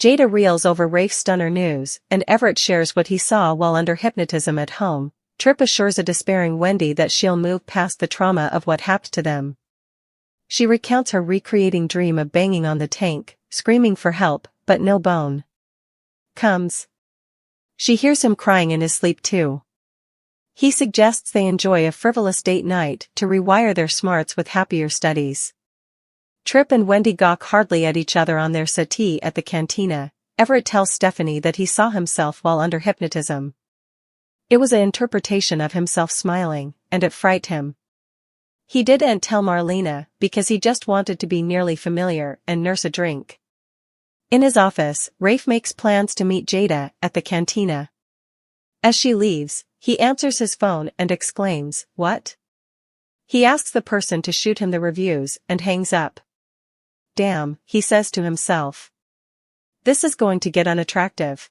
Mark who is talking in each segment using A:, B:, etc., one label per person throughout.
A: Jada reels over Rafe's stunner news, and Everett shares what he saw while under hypnotism at home. Tripp assures a despairing Wendy that she'll move past the trauma of what happened to them. She recounts her recreating dream of banging on the tank, screaming for help, but no bone comes. She hears him crying in his sleep too. He suggests they enjoy a frivolous date night to rewire their smarts with happier studies. Tripp and Wendy gawk hardly at each other on their settee at the cantina. Everett tells Stephanie that he saw himself while under hypnotism. It was an interpretation of himself smiling, and it frightened him. He didn't tell Marlena because he just wanted to be nearly familiar and nurse a drink. In his office, Rafe makes plans to meet Jada at the cantina. As she leaves, he answers his phone and exclaims, "What?" He asks the person to shoot him the reviews and hangs up. Damn, he says to himself. This is going to get unattractive.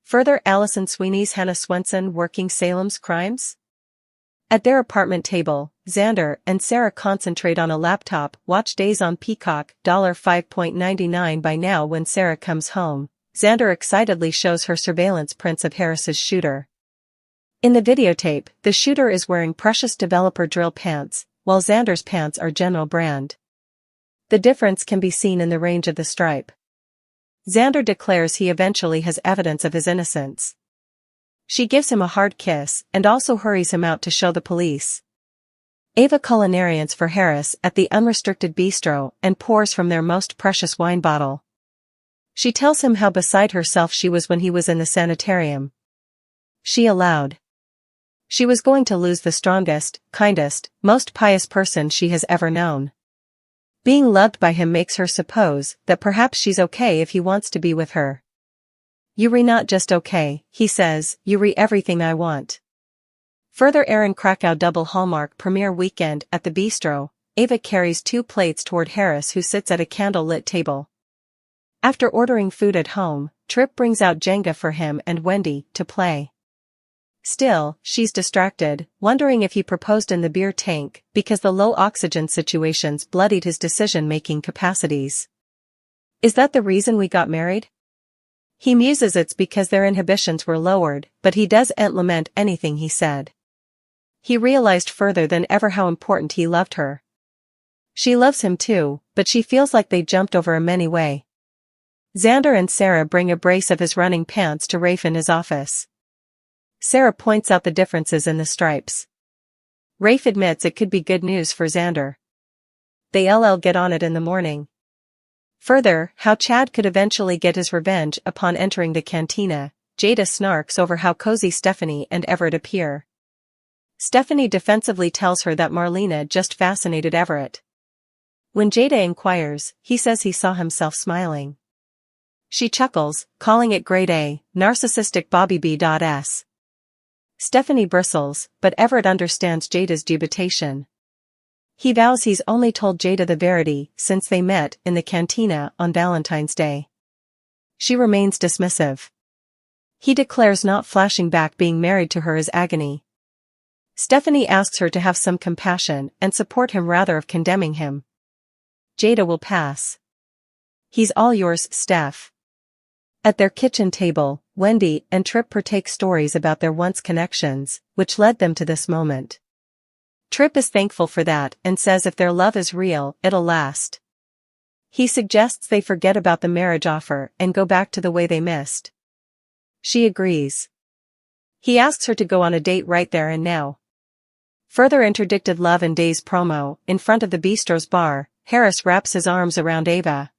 A: Further Allison Sweeney's Hannah Swenson working Salem's crimes? At their apartment table, Xander and Sarah concentrate on a laptop, watch Days on Peacock, $5.99 by now. When Sarah comes home, Xander excitedly shows her surveillance prints of Harris's shooter. In the videotape, the shooter is wearing Precious developer drill pants, while Xander's pants are General brand. The difference can be seen in the range of the stripe. Xander declares he eventually has evidence of his innocence. She gives him a hard kiss and also hurries him out to show the police. Ava culinarians for Harris at the unrestricted bistro and pours from their most precious wine bottle. She tells him how beside herself she was when he was in the sanitarium. She allowed. She was going to lose the strongest, kindest, most pious person she has ever known. Being loved by him makes her suppose that perhaps she's okay if he wants to be with her. "You're not just okay," he says, "you're everything I want." Further Aaron Krakow double Hallmark premiere weekend at the bistro, Ava carries 2 plates toward Harris who sits at a candle-lit table. After ordering food at home, Tripp brings out Jenga for him and Wendy to play. Still, she's distracted, wondering if he proposed in the beer tank because the low oxygen situations bloodied his decision-making capacities. "Is that the reason we got married?" He muses it's because their inhibitions were lowered, but he doesn't lament anything he said. He realized further than ever how important he loved her. She loves him too, but she feels like they jumped over a many way. Xander and Sarah bring a brace of his running pants to Rafe in his office. Sarah points out the differences in the stripes. Rafe admits it could be good news for Xander. They get on it in the morning. Further, how Chad could eventually get his revenge upon entering the cantina. Jada snarks over how cozy Stephanie and Everett appear. Stephanie defensively tells her that Marlena just fascinated Everett. When Jada inquires, he says he saw himself smiling. She chuckles, calling it grade A, narcissistic Bobby B.S. Stephanie bristles, but Everett understands Jada's dubitation. He vows he's only told Jada the verity since they met in the cantina on Valentine's Day. She remains dismissive. He declares not flashing back being married to her is agony. Stephanie asks her to have some compassion and support him rather of condemning him. Jada will pass. "He's all yours, Steph." At their kitchen table, Wendy and Tripp partake stories about their once connections, which led them to this moment. Tripp is thankful for that and says if their love is real, it'll last. He suggests they forget about the marriage offer and go back to the way they missed. She agrees. He asks her to go on a date right there and now. Further interdicted Love and Days promo, in front of the bistro's bar, Harris wraps his arms around Ava.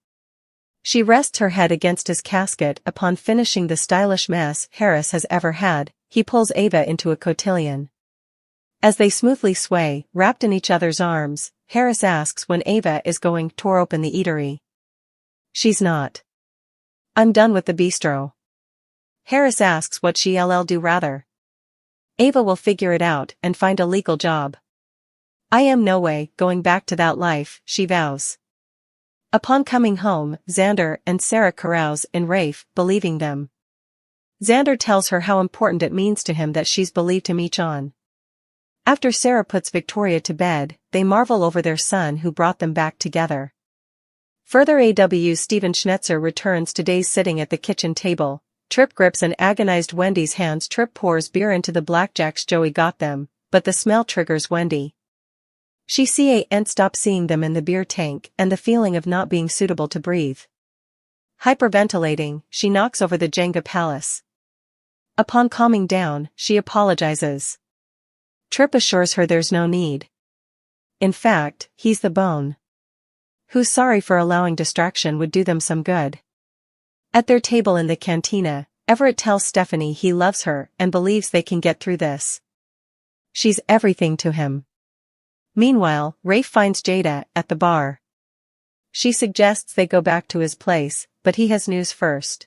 A: She rests her head against his casket. Upon finishing the stylish mess Harris has ever had, he pulls Ava into a cotillion. As they smoothly sway, wrapped in each other's arms, Harris asks when Ava is going to open the eatery. She's not. "I'm done with the bistro." Harris asks what she'll do rather. Ava will figure it out and find a legal job. "I am no way going back to that life," she vows. Upon coming home, Xander and Sarah carouse in Rafe, believing them. Xander tells her how important it means to him that she's believed him each on. After Sarah puts Victoria to bed, they marvel over their son who brought them back together. Further Steven Schnetzer returns to Days sitting at the kitchen table. Trip grips an agonized Wendy's hands. Trip pours beer into the blackjacks Joey got them, but the smell triggers Wendy. She can't stop seeing them in the beer tank and the feeling of not being suitable to breathe. Hyperventilating, she knocks over the Jenga palace. Upon calming down, she apologizes. Trip assures her there's no need. In fact, he's the bone. Who's sorry for allowing distraction would do them some good. At their table in the cantina, Everett tells Stephanie he loves her and believes they can get through this. She's everything to him. Meanwhile, Rafe finds Jada at the bar. She suggests they go back to his place, but he has news first.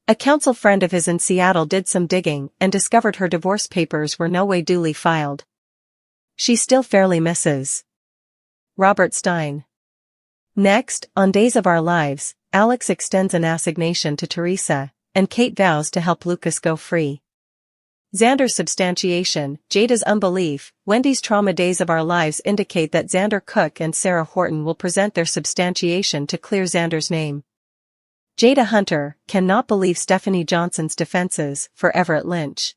A: A counsel friend of his in Seattle did some digging and discovered her divorce papers were no way duly filed. She still fairly misses Robert Stein. Next, on Days of Our Lives, Alex extends an assignation to Teresa, and Kate vows to help Lucas go free. Xander's substantiation, Jada's unbelief, Wendy's trauma. Days of Our Lives indicate that Xander Cook and Sarah Horton will present their substantiation to clear Xander's name. Jada Hunter cannot believe Stephanie Johnson's defenses for Everett Lynch.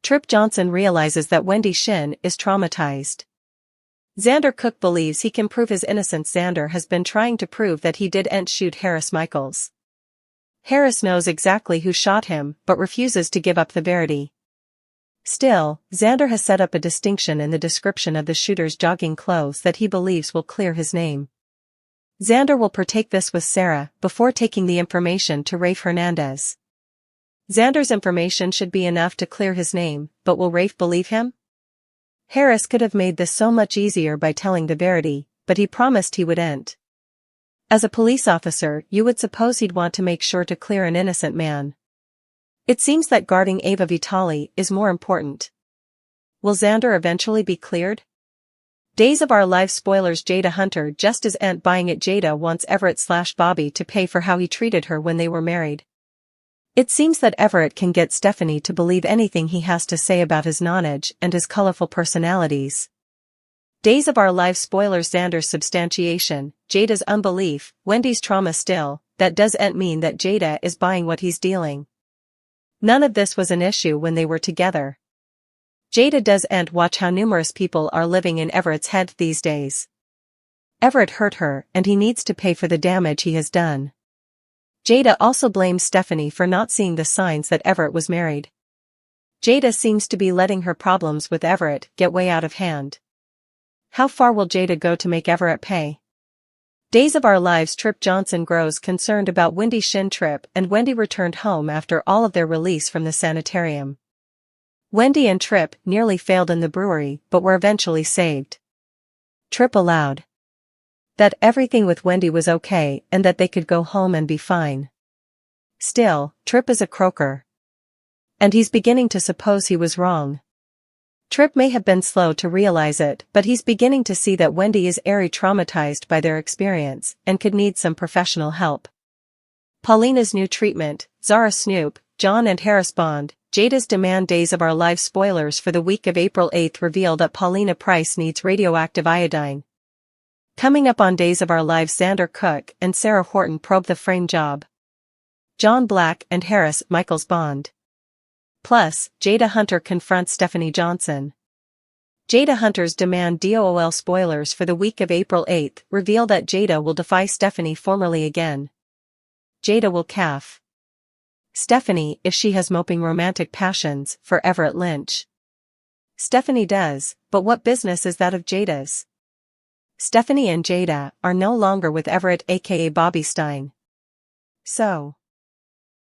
A: Trip Johnson realizes that Wendy Shin is traumatized. Xander Cook believes he can prove his innocence. Xander has been trying to prove that he didn't shoot Harris Michaels. Harris knows exactly who shot him but refuses to give up the verity. Still, Xander has set up a distinction in the description of the shooter's jogging clothes that he believes will clear his name. Xander will partake this with Sarah before taking the information to Rafe Hernandez. Xander's information should be enough to clear his name, but will Rafe believe him? Harris could have made this so much easier by telling the verity, but he promised he wouldn't. As a police officer, you would suppose he'd want to make sure to clear an innocent man. It seems that guarding Ava Vitali is more important. Will Xander eventually be cleared? Days of Our Lives spoilers. Jada Hunter just isn't buying it. Jada wants Everett/Bobby to pay for how he treated her when they were married. It seems that Everett can get Stephanie to believe anything he has to say about his nonage and his colorful personalities. Days of Our Lives spoilers. Xander's substantiation, Jada's unbelief, Wendy's trauma. Still, that doesn't mean that Jada is buying what he's dealing. None of this was an issue when they were together. Jada doesn't watch how numerous people are living in Everett's head these days. Everett hurt her and he needs to pay for the damage he has done. Jada also blames Stephanie for not seeing the signs that Everett was married. Jada seems to be letting her problems with Everett get way out of hand. How far will Jada go to make Everett pay? Days of Our Lives. Trip Johnson grows concerned about Wendy Shin. Trip and Wendy returned home after all of their release from the sanitarium. Wendy and Trip nearly failed in the brewery but were eventually saved. Trip allowed that everything with Wendy was okay and that they could go home and be fine. Still, Trip is a croaker. And he's beginning to suppose he was wrong. Trip may have been slow to realize it, but he's beginning to see that Wendy is traumatized by their experience and could need some professional help. Paulina's new treatment, Zara Snoop, John and Harris Bond, Jada's demand. Days of Our Lives spoilers for the week of April 8th reveal that Paulina Price needs radioactive iodine. Coming up on Days of Our Lives, Xander Cook and Sarah Horton probe the frame job. John Black and Harris Michaels Bond. Plus, Jada Hunter confronts Stephanie Johnson. Jada Hunter's demand. DOOL spoilers for the week of April 8th reveal that Jada will defy Stephanie formally again. Jada will calf Stephanie if she has moping romantic passions for Everett Lynch. Stephanie does, but what business is that of Jada's? Stephanie and Jada are no longer with Everett aka Bobby Stein. So,